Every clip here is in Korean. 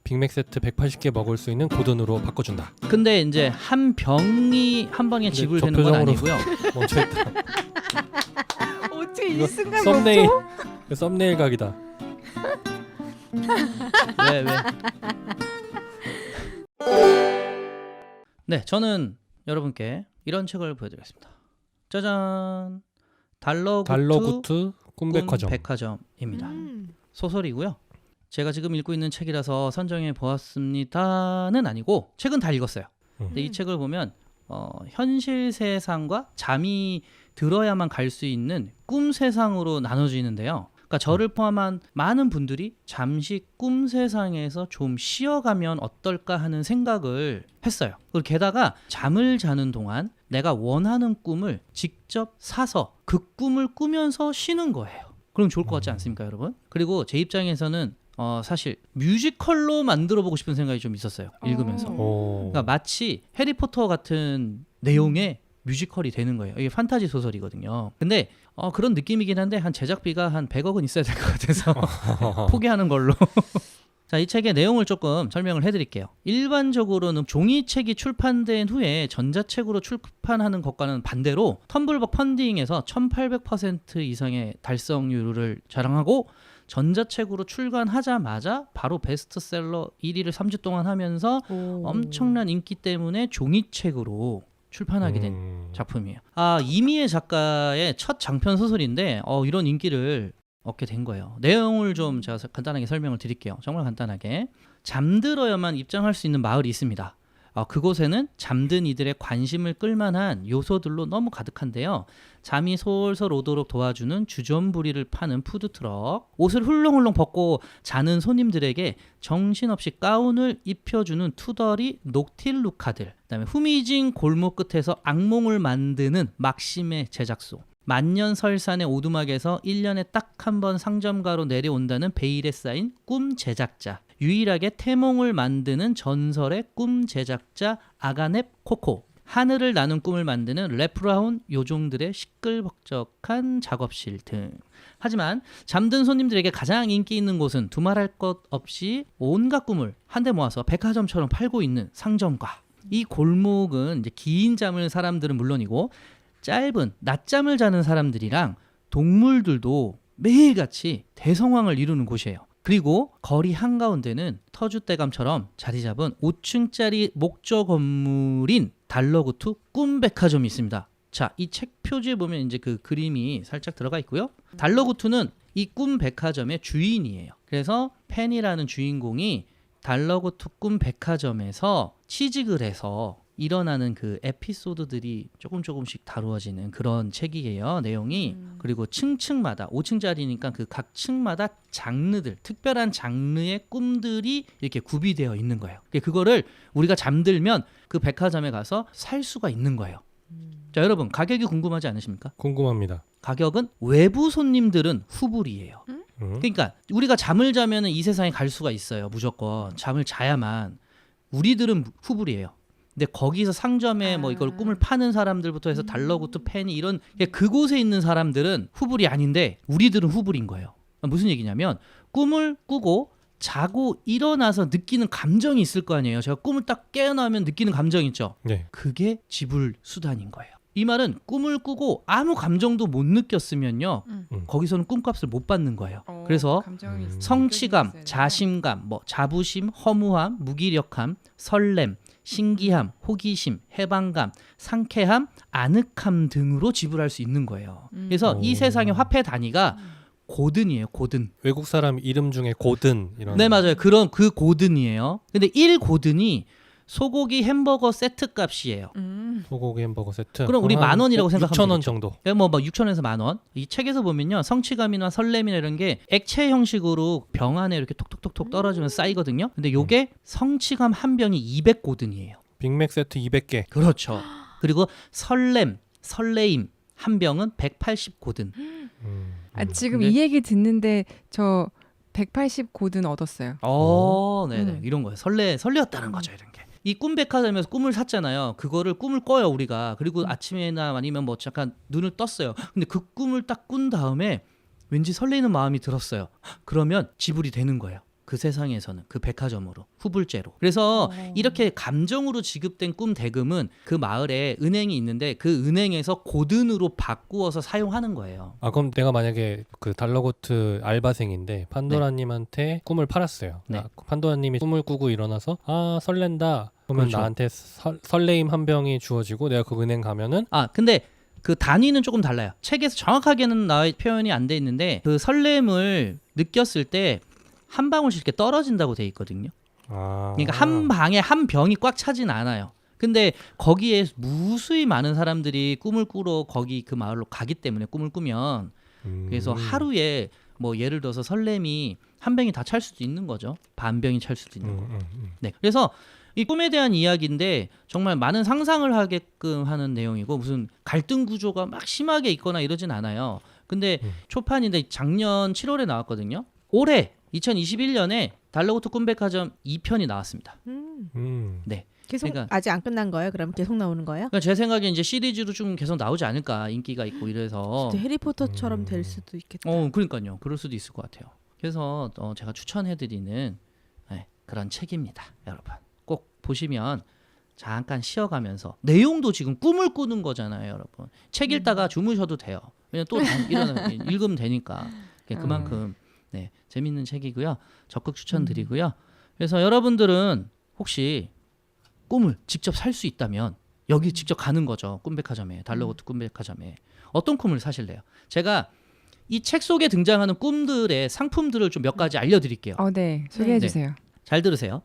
빅맥 세트 180개 먹을 수 있는 고든으로 바꿔준다. 근데 이제 한 병이 한 방에 지불되는 건 아니고요. 멈춰있다. 어떻게 이 이거 순간 썸네일 멈춰? 썸네일 각이다. 왜? 네, 저는 여러분께 이런 책을 보여드리겠습니다. 짜잔, 달러구트 꿈백화점. 백화점입니다. 소설이고요. 제가 지금 읽고 있는 책이라서 선정해 보았습니다는 아니고 책은 다 읽었어요. 근데 이 책을 보면 현실 세상과 잠이 들어야만 갈 수 있는 꿈 세상으로 나눠지는데요. 그러니까 저를 포함한 많은 분들이 잠시 꿈 세상에서 좀 쉬어가면 어떨까 하는 생각을 했어요. 그리고 게다가 잠을 자는 동안 내가 원하는 꿈을 직접 사서 그 꿈을 꾸면서 쉬는 거예요. 그럼 좋을 것 같지 않습니까, 여러분? 그리고 제 입장에서는 사실 뮤지컬로 만들어 보고 싶은 생각이 좀 있었어요. 읽으면서. 그러니까 마치 해리포터 같은 내용의 뮤지컬이 되는 거예요. 이게 판타지 소설이거든요. 근데 그런 느낌이긴 한데 한 제작비가 한 100억은 있어야 될 것 같아서 포기하는 걸로. 자, 이 책의 내용을 조금 설명을 해드릴게요. 일반적으로는 종이책이 출판된 후에 전자책으로 출판하는 것과는 반대로 텀블벅 펀딩에서 1800% 이상의 달성률을 자랑하고 전자책으로 출간하자마자 바로 베스트셀러 1위를 3주 동안 하면서 엄청난 인기 때문에 종이책으로 출판하게 된 작품이에요. 이미애 작가의 첫 장편 소설인데 이런 인기를 얻게 된 거예요. 내용을 좀 제가 간단하게 설명을 드릴게요. 정말 간단하게. 잠들어야만 입장할 수 있는 마을이 있습니다. 그곳에는 잠든 이들의 관심을 끌만한 요소들로 너무 가득한데요. 잠이 솔솔 오도록 도와주는 주전부리를 파는 푸드트럭, 옷을 훌렁훌렁 벗고 자는 손님들에게 정신없이 가운을 입혀주는 투덜이 녹틸루카들, 그다음에 후미진 골목 끝에서 악몽을 만드는 막심의 제작소, 만년설산의 오두막에서 1년에 딱 한 번 상점가로 내려온다는 베일에 쌓인 꿈 제작자, 유일하게 태몽을 만드는 전설의 꿈 제작자 아가넵 코코, 하늘을 나는 꿈을 만드는 래프라운 요종들의 시끌벅적한 작업실 등. 하지만 잠든 손님들에게 가장 인기 있는 곳은 두말할 것 없이 온갖 꿈을 한데 모아서 백화점처럼 팔고 있는 상점가. 이 골목은 이제 긴 잠을 사람들은 물론이고 짧은 낮잠을 자는 사람들이랑 동물들도 매일같이 대성황을 이루는 곳이에요. 그리고 거리 한가운데는 터줏대감처럼 자리 잡은 5층짜리 목조 건물인 달러구트 꿈백화점이 있습니다. 자, 이 책 표지에 보면 이제 그 그림이 살짝 들어가 있고요. 달러구트는 이 꿈백화점의 주인이에요. 그래서 펜이라는 주인공이 달러구트 꿈백화점에서 취직을 해서 일어나는 그 에피소드들이 조금씩 다루어지는 그런 책이에요. 내용이. 그리고 층층마다 5층짜리니까 그 각 층마다 장르들, 특별한 장르의 꿈들이 이렇게 구비되어 있는 거예요. 그거를 우리가 잠들면 그 백화점에 가서 살 수가 있는 거예요. 자, 여러분 가격이 궁금하지 않으십니까? 궁금합니다. 가격은 외부 손님들은 후불이에요. 그러니까 우리가 잠을 자면 이 세상에 갈 수가 있어요. 무조건 잠을 자야만. 우리들은 후불이에요. 근데 거기서 상점에 뭐 이걸 꿈을 파는 사람들부터 해서 달러구트 펜이 이런 그곳에 있는 사람들은 후불이 아닌데 우리들은 후불인 거예요. 무슨 얘기냐면 꿈을 꾸고 자고 일어나서 느끼는 감정이 있을 거 아니에요. 제가 꿈을 딱 깨어나면 느끼는 감정 있죠. 네. 그게 지불 수단인 거예요. 이 말은 꿈을 꾸고 아무 감정도 못 느꼈으면요. 거기서는 꿈값을 못 받는 거예요. 그래서 성취감, 자신감, 뭐 자부심, 허무함, 무기력함, 설렘, 신기함, 호기심, 해방감, 상쾌함, 아늑함 등으로 지불할 수 있는 거예요. 그래서 이 세상의 화폐 단위가 고든이에요. 고든. 외국 사람 이름 중에 고든 이런. 네, 맞아요. 그런 그 고든이에요. 근데 1고든이 소고기 햄버거 세트 값이에요. 소고기 햄버거 세트. 그럼 우리 10,000원이라고 생각하면 6,000원 되겠죠. 정도. 뭐 6,000원에서 10,000원. 이 책에서 보면요, 성취감이나 설렘이나 이런 게 액체 형식으로 병 안에 이렇게 톡톡톡톡 떨어지면 쌓이거든요. 근데 요게 성취감 한 병이 200고든이에요. 빅맥 세트 200개. 그렇죠. 그리고 설레임 한 병은 180고든. 지금 이 얘기 듣는데 저 180고든 얻었어요. 네네. 이런 거예요. 설레었다는 거죠, 이런 게. 이 꿈백화점에서 꿈을 샀잖아요. 그거를 꿈을 꿔요, 우리가. 그리고 아침에나 아니면 뭐 잠깐 눈을 떴어요. 근데 그 꿈을 딱 꾼 다음에 왠지 설레이는 마음이 들었어요. 그러면 지불이 되는 거예요. 그 세상에서는 그 백화점으로 후불제로. 그래서 이렇게 감정으로 지급된 꿈 대금은 그 마을에 은행이 있는데 그 은행에서 고든으로 바꾸어서 사용하는 거예요. 아 그럼 내가 만약에 그 달러고트 알바생인데 판도라님한테 꿈을 팔았어요. 네. 판도라님이 꿈을 꾸고 일어나서 아 설렌다. 그러면 그렇죠. 나한테 설레임 한 병이 주어지고 내가 그 은행 가면은 근데 그 단위는 조금 달라요. 책에서 정확하게는 나와 표현이 안 돼 있는데 그 설렘을 느꼈을 때 한 방울씩 이렇게 떨어진다고 돼 있거든요. 그러니까 한 방에 한 병이 꽉 차진 않아요. 근데 거기에 무수히 많은 사람들이 꿈을 꾸러 거기 그 마을로 가기 때문에 꿈을 꾸면 그래서 하루에 뭐 예를 들어서 설렘이 한 병이 다 찰 수도 있는 거죠. 반 병이 찰 수도 있는 거고. 네. 그래서 이 꿈에 대한 이야기인데 정말 많은 상상을 하게끔 하는 내용이고 무슨 갈등 구조가 막 심하게 있거나 이러진 않아요. 근데 초판인데 작년 7월에 나왔거든요. 올해 2021년에 달러고트 꿈백화점 2편이 나왔습니다. 네. 계속 그러니까- 아직 안 끝난 거예요? 그럼 계속 나오는 거예요? 그러니까 제 생각에 이제 시리즈로 좀 계속 나오지 않을까 인기가 있고 이래서. 진짜 해리포터처럼 될 수도 있겠다. 그러니까요. 그럴 수도 있을 것 같아요. 그래서 제가 추천해드리는 그런 책입니다, 여러분. 꼭 보시면 잠깐 쉬어가면서 내용도 지금 꿈을 꾸는 거잖아요, 여러분. 책 읽다가 주무셔도 돼요. 그냥 또 일어나 읽으면 되니까. 그만큼 재밌는 책이고요. 적극 추천드리고요. 그래서 여러분들은 혹시 꿈을 직접 살 수 있다면 여기 직접 가는 거죠. 꿈백화점에, 달러고트 꿈백화점에. 어떤 꿈을 사실래요? 제가 이 책 속에 등장하는 꿈들의 상품들을 좀 몇 가지 알려드릴게요. 네. 소개해 주세요. 잘 들으세요.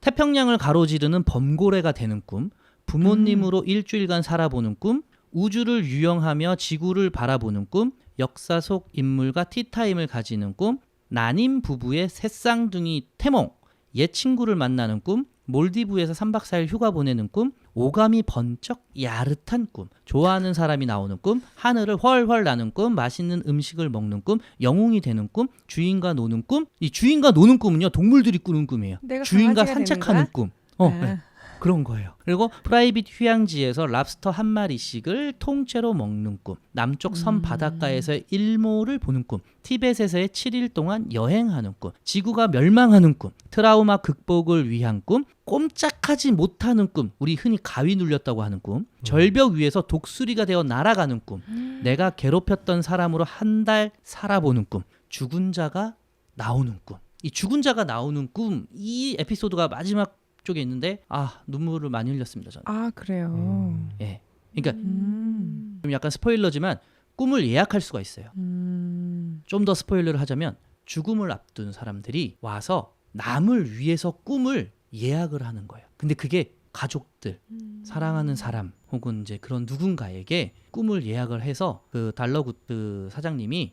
태평양을 가로지르는 범고래가 되는 꿈, 부모님으로 일주일간 살아보는 꿈, 우주를 유영하며 지구를 바라보는 꿈, 역사 속 인물과 티타임을 가지는 꿈, 난임 부부의 새쌍둥이 태몽, 옛 친구를 만나는 꿈, 몰디브에서 3박 4일 휴가 보내는 꿈, 오감이 번쩍 야릇한 꿈, 좋아하는 사람이 나오는 꿈, 하늘을 훨훨 나는 꿈, 맛있는 음식을 먹는 꿈, 영웅이 되는 꿈, 주인과 노는 꿈. 이 주인과 노는 꿈은요 동물들이 꾸는 꿈이에요. 내가 주인과 강아지가 산책하는 꿈. 네. 그런 거예요. 그리고 프라이빗 휴양지에서 랍스터 한 마리씩을 통째로 먹는 꿈, 남쪽 섬 바닷가에서의 일몰을 보는 꿈, 티벳에서의 7일 동안 여행하는 꿈, 지구가 멸망하는 꿈, 트라우마 극복을 위한 꿈, 꼼짝하지 못하는 꿈, 우리 흔히 가위 눌렸다고 하는 꿈, 절벽 위에서 독수리가 되어 날아가는 꿈, 내가 괴롭혔던 사람으로 한 달 살아보는 꿈, 죽은 자가 나오는 꿈. 이 죽은 자가 나오는 꿈, 이 에피소드가 마지막 쪽에 있는데 눈물을 많이 흘렸습니다, 저는. 그래요. 예. 그러니까 좀 약간 스포일러지만 꿈을 예약할 수가 있어요. 좀 더 스포일러를 하자면 죽음을 앞둔 사람들이 와서 남을 위해서 꿈을 예약을 하는 거예요. 근데 그게 가족들, 사랑하는 사람 혹은 이제 그런 누군가에게 꿈을 예약을 해서 그 달러구트 사장님이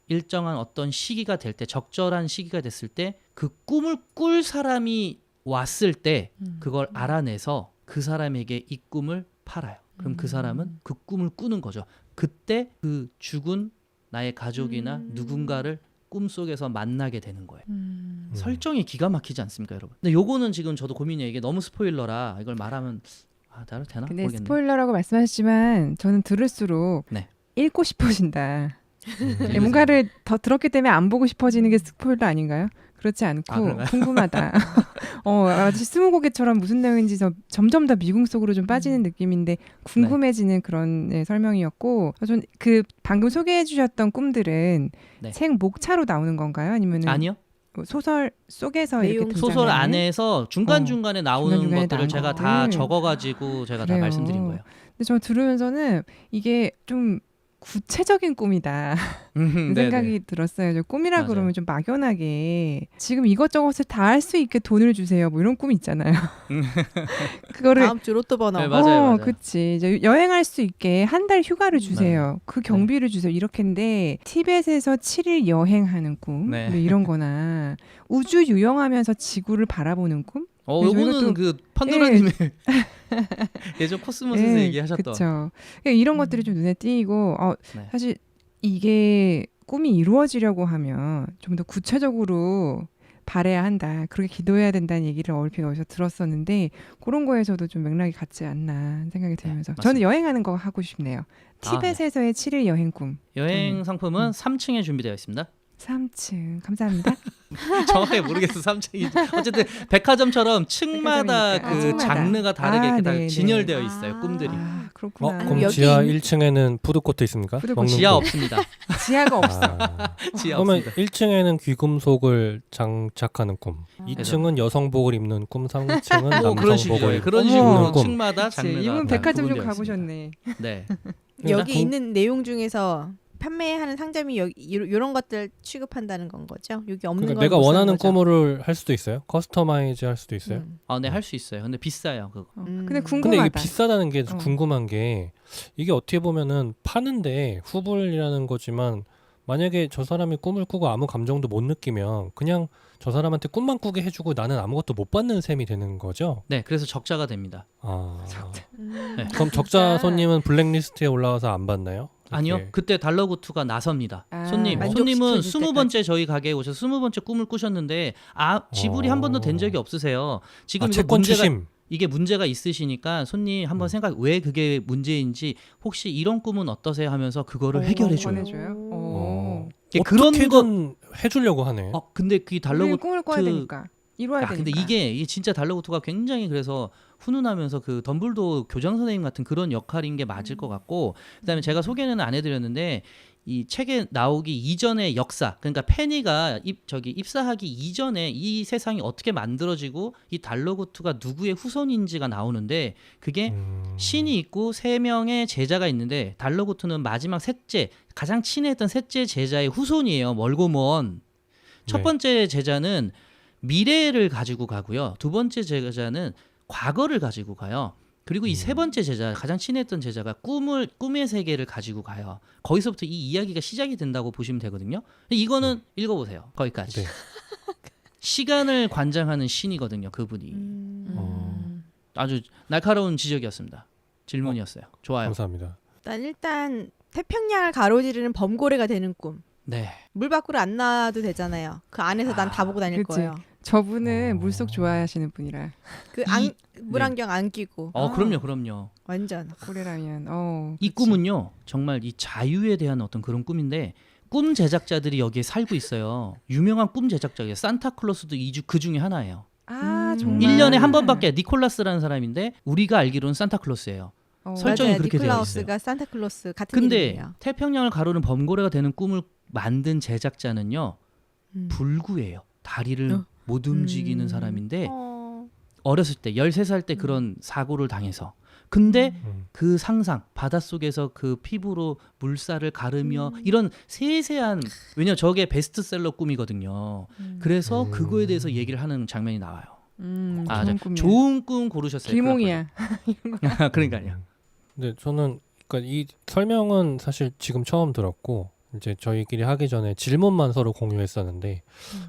일정한 어떤 시기가 될 때, 적절한 시기가 됐을 때 그 꿈을 꿀 사람이 왔을 때 그걸 알아내서 그 사람에게 이 꿈을 팔아요. 그럼 그 사람은 그 꿈을 꾸는 거죠. 그때 그 죽은 나의 가족이나 누군가를 꿈속에서 만나게 되는 거예요. 설정이 기가 막히지 않습니까, 여러분? 근데 요거는 지금 저도 고민이에요. 이게 너무 스포일러라 이걸 말하면 나를 되나? 근데 모르겠네. 스포일러라고 말씀하시지만 저는 들을수록 네. 읽고 싶어진다. 뭔가를 더 들었기 때문에 안 보고 싶어지는 게 스포일러 아닌가요? 그렇지 않고 그런가요? 궁금하다. 마치 스무고개처럼 무슨 내용인지 점점 더 미궁 속으로 좀 빠지는 느낌인데 궁금해지는 그런 설명이었고, 전 그 방금 소개해 주셨던 꿈들은 책 목차로 나오는 건가요? 아니면 아니요. 소설 속에서 이렇게 내용 등장하는? 소설 안에서 중간중간에 나오는 중간중간에 것들을 나온 제가 것들. 다 적어가지고 제가 다 그래요. 말씀드린 거예요. 근데 저 들으면서는 이게 좀 구체적인 꿈이다 생각이 들었어요. 저 꿈이라 맞아요. 그러면 좀 막연하게 지금 이것저것을 다 할 수 있게 돈을 주세요. 뭐 이런 꿈 있잖아요. 그거를 다음 주 로또 번호. 네, 맞아요. 그치. 이제 여행할 수 있게 한 달 휴가를 주세요. 그 경비를 주세요. 이렇게인데 티벳에서 7일 여행하는 꿈, 네. 뭐 이런 거나 우주 유영하면서 지구를 바라보는 꿈? 요거는 그 판도라님의 예전 코스모스에서 얘기하셨던. 그렇죠. 이런 것들이 좀 눈에 띄고 네. 사실 이게 꿈이 이루어지려고 하면 좀 더 구체적으로 바래야 한다. 그렇게 기도해야 된다는 얘기를 얼핏 어디서 들었었는데 그런 거에서도 좀 맥락이 같지 않나 생각이 들면서 맞습니다. 저는 여행하는 거 하고 싶네요. 티벳에서의 7일 여행 꿈. 여행 상품은 3층에 준비되어 있습니다. 3층 감사합니다. 정확하게 모르겠어. 3층인지. 어쨌든 백화점처럼 층마다 백화점이니까. 그 층마다. 장르가 다르게 이렇게 다 네네. 진열되어 있어요. 아. 꿈들이. 그렇구나. 그럼 여기 지하 있는- 1층에는 푸드코트 있습니까? 푸드코트. 먹는 지하 거. 없습니다. 지하가 없어. 아, 지하 그러면 없습니다. 1층에는 귀금속을 장착하는 꿈, 아. 2층은 여성복을 입는 꿈, 3층은 뭐 그런 식으로 남성복을 그런 어머. 식으로 꿈. 층마다 그치. 장르가 이분 다 백화점 좀 구분되어 가보셨네. 있습니다. 네. 여기 공- 있는 내용 중에서 판매하는 상점이 이런 것들 취급한다는 건 거죠? 여기 없는 그러니까 걸 내가 못 사는 원하는 거죠? 꿈을 할 수도 있어요. 커스터마이즈 할 수도 있어요. 아, 네, 할 수 있어요. 근데 비싸요, 그거. 근데 근데 궁금하다. 이게 비싸다는 게 어. 궁금한 게 이게 어떻게 보면은 파는데 후불이라는 거지만 만약에 저 사람이 꿈을 꾸고 아무 감정도 못 느끼면 그냥 저 사람한테 꿈만 꾸게 해주고 나는 아무것도 못 받는 셈이 되는 거죠. 네, 그래서 적자가 됩니다. 아, 네. 그럼 적자 손님은 블랙리스트에 올라와서 안 받나요? 아니요, 이렇게. 그때 달러구투가 나섭니다. 아, 손님은 만족시켜줄 20번째 저희 가게에 오셔서 20번째 꿈을 꾸셨는데 지불이 한 번도 된 적이 없으세요. 지금 아, 이거 채권 문제가 추심. 이게 문제가 있으시니까 손님 한번 생각 왜 그게 문제인지 혹시 이런 꿈은 어떠세요 하면서 그거를 해결해 줘요. 권해줘요. 어. 그런 어떻게든 해주려고 하네. 근데 그 우리 달러구투 꿈을 꿔야 되니까. 이루어야 되니까. 근데 이게 진짜 달러구투가 굉장히 그래서 훈훈하면서 그 덤블도 교장 선생님 같은 그런 역할인 게 맞을 것 같고 그다음에 제가 소개는 안 해드렸는데 이 책에 나오기 이전의 역사 그러니까 페니가 입사하기 이전에 이 세상이 어떻게 만들어지고 이 달러구투가 누구의 후손인지가 나오는데 그게 신이 있고 3명의 제자가 있는데 달러구투는 마지막 셋째 가장 친했던 셋째 제자의 후손이에요. 멀고 먼. 첫 네. 번째 제자는 미래를 가지고 가고요. 두 번째 제자는 과거를 가지고 가요. 그리고 이 세 번째 제자, 가장 친했던 제자가 꿈의 세계를 가지고 가요. 거기서부터 이 이야기가 시작이 된다고 보시면 되거든요. 이거는 읽어보세요. 거기까지. 네. 시간을 관장하는 신이거든요. 그분이. 아주 날카로운 지적이었습니다. 질문이었어요. 좋아요. 감사합니다. 일단 태평양을 가로지르는 범고래가 되는 꿈. 네. 물 밖으로 안 나와도 되잖아요. 그 안에서 난 다 보고 다닐 그치. 거예요. 저분은 물속 좋아하시는 분이라 물안경 안 끼고. 그럼요. 완전. 고래라면. 이 꿈은요. 정말 이 자유에 대한 어떤 그런 꿈인데 꿈 제작자들이 여기에 살고 있어요. 유명한 꿈 제작자예요. 산타클로스도 그 중에 하나예요. 정말. 1년에 한 번밖에 니콜라스라는 사람인데 우리가 알기로는 산타클로스예요. 설정이 맞아요. 그렇게 되어 니콜라우스가 산타클로스 같은 근데 이름이에요. 태평양을 가로는 범고래가 되는 꿈을 만든 제작자는요. 음. 불구예요. 다리를 못 움직이는 사람인데 어. 어렸을 때 13살 때 그런 사고를 당해서 근데 그 상상 바닷속에서 그 피부로 물살을 가르며 이런 세세한 왜냐 저게 베스트셀러 꿈이거든요. 그래서 그거에 대해서 얘기를 하는 장면이 나와요. 좋은 꿈이야. 좋은 꿈 고르셨어요. 길몽이야. 그러니까요. 근데 저는 그러니까 이 설명은 사실 지금 처음 들었고 이제 저희끼리 하기 전에 질문만 서로 공유했었는데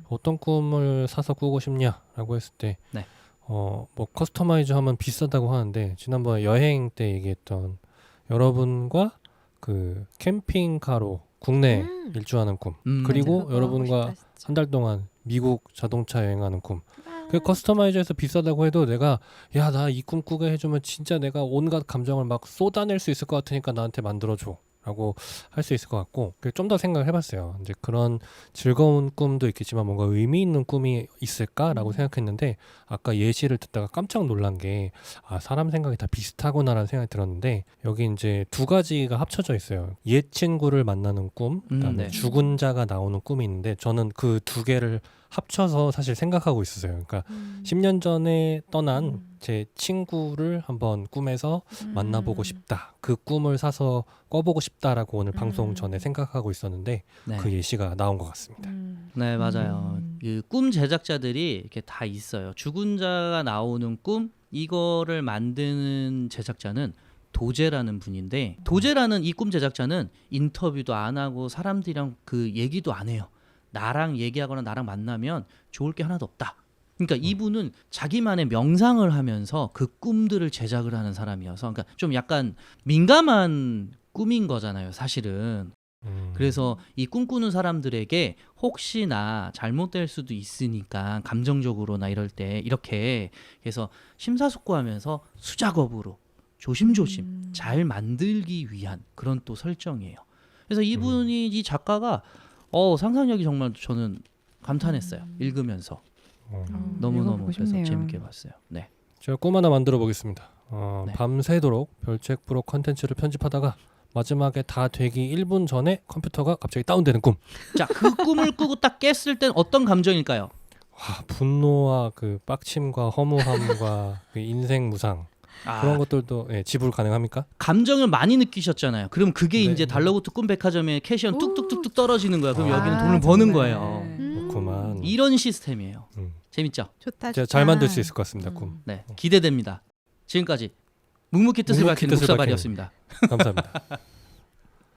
어떤 꿈을 사서 꾸고 싶냐라고 했을 때 네. 뭐 커스터마이즈 하면 비싸다고 하는데 지난번에 여행 때 얘기했던 여러분과 그 캠핑카로 국내 일주하는 꿈 그리고 그거 여러분과 하고 싶다, 진짜. 한 달 동안 미국 자동차 여행하는 꿈. 그 커스터마이즈해서 비싸다고 해도 내가 야 나 이 꿈 꾸게 해주면 진짜 내가 온갖 감정을 막 쏟아낼 수 있을 것 같으니까 나한테 만들어줘. 라고 할 수 있을 것 같고 좀 더 생각을 해봤어요. 이제 그런 즐거운 꿈도 있겠지만 뭔가 의미 있는 꿈이 있을까라고 생각했는데 아까 예시를 듣다가 깜짝 놀란 게 사람 생각이 다 비슷하구나라는 생각이 들었는데 여기 이제 두 가지가 합쳐져 있어요. 옛 친구를 만나는 꿈, 그다음에 네. 죽은 자가 나오는 꿈이 있는데 저는 그 두 개를 합쳐서 사실 생각하고 있었어요. 그러니까 10년 전에 떠난 제 친구를 한번 꿈에서 만나보고 싶다. 그 꿈을 사서 꿔보고 싶다라고 오늘 방송 전에 생각하고 있었는데 네. 그 예시가 나온 것 같습니다. 네, 맞아요. 그 꿈 제작자들이 이렇게 다 있어요. 죽은 자가 나오는 꿈 이거를 만드는 제작자는 도제라는 분인데 도제라는 이 꿈 제작자는 인터뷰도 안 하고 사람들이랑 그 얘기도 안 해요. 나랑 얘기하거나 나랑 만나면 좋을 게 하나도 없다. 그러니까 이분은 자기만의 명상을 하면서 그 꿈들을 제작을 하는 사람이어서 그러니까 좀 약간 민감한 꿈인 거잖아요, 사실은. 그래서 이 꿈꾸는 사람들에게 혹시나 잘못될 수도 있으니까 감정적으로나 이럴 때 이렇게 해서 심사숙고하면서 수작업으로 조심조심 잘 만들기 위한 그런 또 설정이에요. 그래서 이분이 이 작가가 상상력이 정말 저는 감탄했어요. 읽으면서 너무너무 읽어보고 그래서 싶네요. 재밌게 봤어요. 네. 제가 꿈 하나 만들어 보겠습니다. 네. 밤새도록 별책 프로 컨텐츠를 편집하다가 마지막에 다 되기 1분 전에 컴퓨터가 갑자기 다운되는 꿈. 자, 그 꿈을 꾸고 딱 깼을 땐 어떤 감정일까요? 와, 분노와 그 빡침과 허무함과 그 인생 무상 그런 것들도 예, 지불 가능합니까? 감정을 많이 느끼셨잖아요. 그럼 그게 네. 이제 달러구트 꿈백화점의 캐시언 뚝뚝뚝뚝 떨어지는 거야. 그럼 아, 여기는 돈을 버는 정말. 거예요. 그렇구만. 이런 시스템이에요. 제가 재밌죠? 좋다. 좋다. 잘 만들 수 있을 것 같습니다. 꿈. 네, 기대됩니다. 지금까지 묵묵히 뜻을 묵묵히 밝히는 뜻을 목사발이었습니다. 감사합니다.